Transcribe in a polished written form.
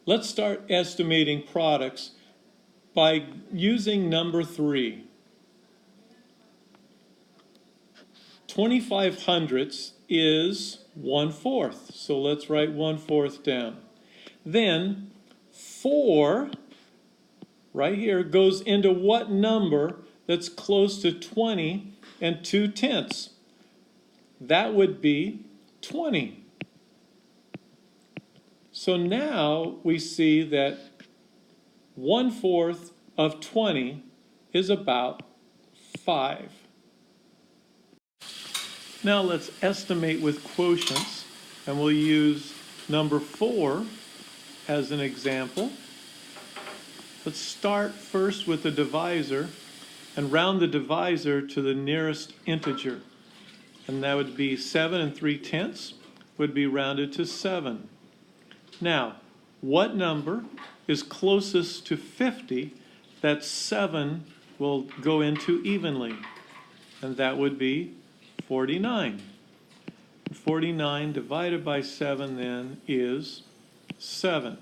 Let's start estimating products by using number 3. 25 hundredths is 1/4. So let's write 1/4 down. Then 4 right here goes into what number that's close to 20 and 2/10? That would be 20. So now we see that 1/4 of 20 is about 5. Now let's estimate with quotients, and we'll use number 4 as an example. Let's start first with the divisor and round the divisor to the nearest integer. And that would be 7 3/10 would be rounded to 7. Now, what number is closest to 50 that 7 will go into evenly? And that would be 49. 49 divided by 7 then is 7.